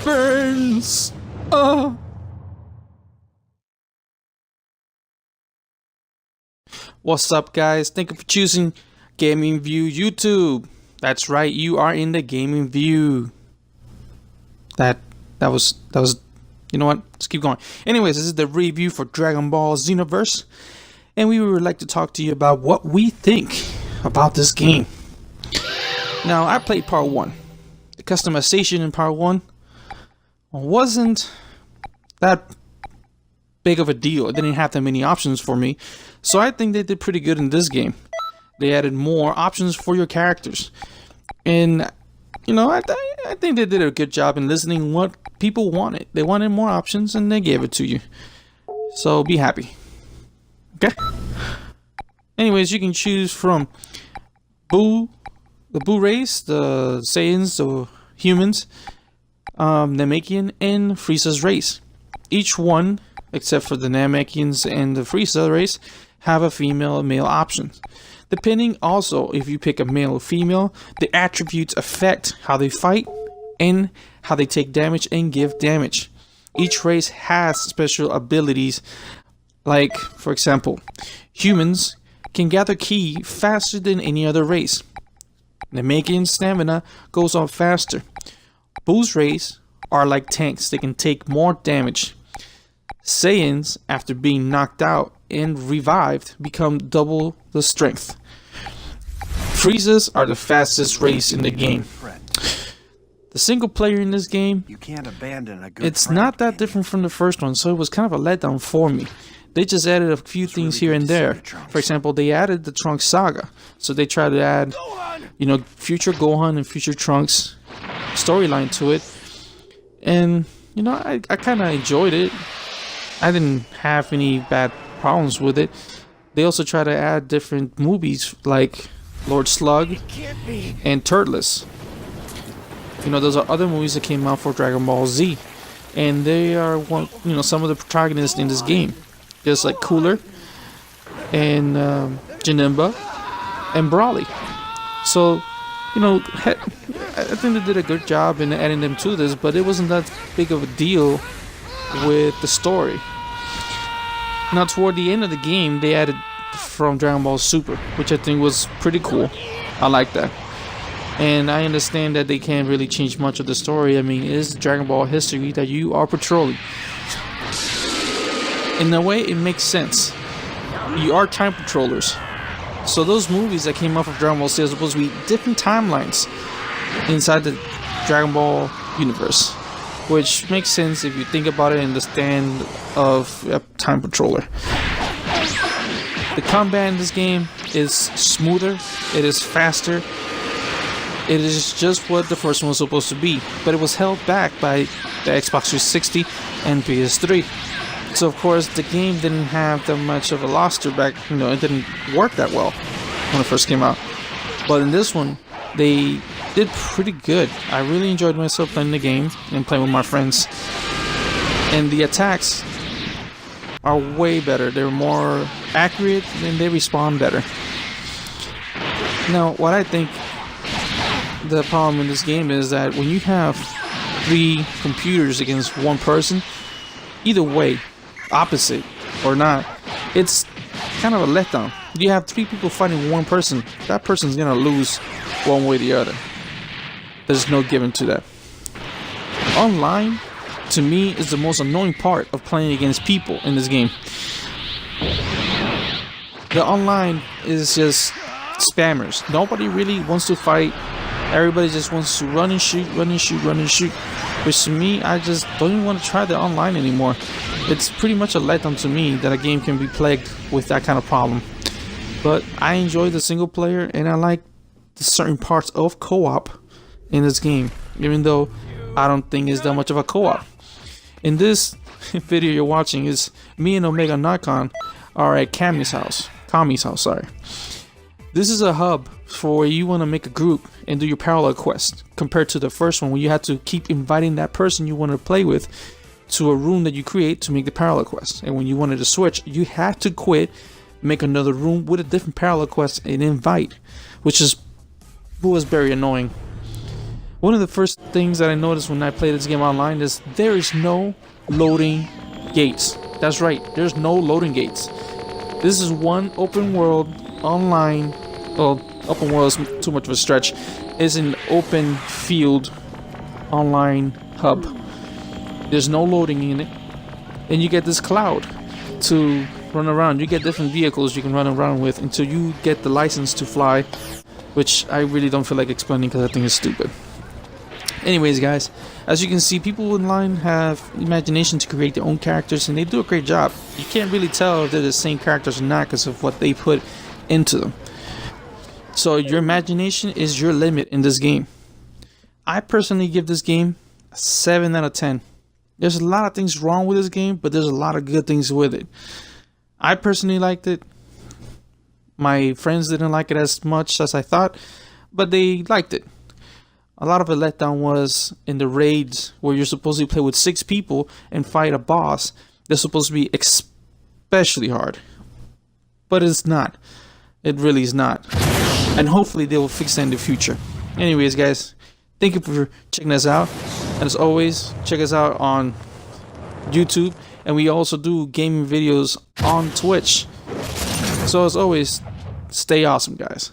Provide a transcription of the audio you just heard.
burns. What's up, guys? Thank you for choosing Gaming VUE YouTube. That's right, you are in the Gaming VUE. That was. You know what? Let's keep going. Anyways, this is the review for Dragonball Xenoverse, and we would like to talk to you about what we think about this game. Now, I played part 1. The customization in part 1 wasn't that big of a deal. It didn't have that many options for me, so I think they did pretty good in this game. They added more options for your characters, and you know, I think they did a good job in listening what people wanted. They wanted more options, and they gave it to you. So be happy. Okay. Anyways, you can choose from the VUE race, the Saiyans, the humans, Namekian, and Frieza's race. Each one, except for the Namekians and the Frieza race, have a female and male option. Depending also if you pick a male or female, the attributes affect how they fight and how they take damage and give damage. Each race has special abilities, like, for example, humans can gather ki faster than any other race. Namekian stamina goes on faster. VUE's race are like tanks, they can take more damage. Saiyans, after being knocked out and revived, become double the strength. Friezas are the fastest race in the game. The single player in this game, it's not that different from the first one, so it was kind of a letdown for me. They just added a few things here and there. For example, they added the Trunks saga, so they tried to add, you know, future Gohan and future Trunks storyline to it, and you know, I kind of enjoyed it. I didn't have any bad problems with it. They also try to add different movies like Lord Slug and Turtless. You know, those are other movies that came out for Dragon Ball Z, and they are some of the protagonists in this game. Just like Cooler and Janemba and Brawly. So, you know, I think they did a good job in adding them to this, but it wasn't that big of a deal with the story. Now, toward the end of the game, they added from Dragon Ball Super, which I think was pretty cool. I like that. And I understand that they can't really change much of the story. I mean, it's Dragon Ball history that you are patrolling. In a way, it makes sense. You are time patrollers. So those movies that came out of Dragon Ball Z are supposed to be different timelines inside the Dragon Ball universe, which makes sense if you think about it in the stand of a time patroller. The combat in this game is smoother, it is faster, it is just what the first one was supposed to be, but it was held back by the Xbox 360 and PS3. So of course the game didn't have that much of a luster back, you know, it didn't work that well when it first came out. But in this one, they did pretty good. I really enjoyed myself playing the game and playing with my friends. And the attacks are way better. They're more accurate and they respond better. Now, what I think the problem in this game is that when you have 3 computers against 1 person, either way, opposite or not, it's kind of a letdown. You have 3 people fighting 1 person, that person's gonna lose one way or the other. There's no giving to that. Online, to me, is the most annoying part of playing against people in this game. The online is just spammers. Nobody really wants to fight. Everybody just wants to run and shoot, run and shoot, run and shoot. Which to me, I just don't even want to try the online anymore. It's pretty much a letdown to me that a game can be plagued with that kind of problem. But I enjoy the single player, and I like the certain parts of co-op in this game, even though I don't think it's that much of a co-op. In this video you're watching is me and Omega Narcon are at Kami's house. Sorry. This is a hub for where you want to make a group and do your parallel quest, compared to the first one where you had to keep inviting that person you want to play with to a room that you create to make the parallel quest. And when you wanted to switch, you had to quit, make another room with a different parallel quest and invite, which was very annoying. One of the first things that I noticed when I play this game online is there is no loading gates. That's right, there's no loading gates. This is one open world online. Well, open world is too much of a stretch. It's an open field online hub. There's no loading in it, and you get this cloud to run around. You get different vehicles you can run around with until you get the license to fly, which I really don't feel like explaining because I think it's stupid. Anyways, guys, as you can see, people online have imagination to create their own characters, and they do a great job. You can't really tell if they're the same characters or not because of what they put into them. So your imagination is your limit in this game. I personally give this game a 7 out of 10. There's a lot of things wrong with this game, but there's a lot of good things with it. I personally liked it. My friends didn't like it as much as I thought, but they liked it. A lot of a letdown was in the raids where you're supposed to play with 6 people and fight a boss. They're supposed to be especially hard, but it's not. It really is not. And hopefully they will fix that in the future. Anyways, guys, thank you for checking us out. And as always, check us out on YouTube. And we also do gaming videos on Twitch. So as always, stay awesome, guys.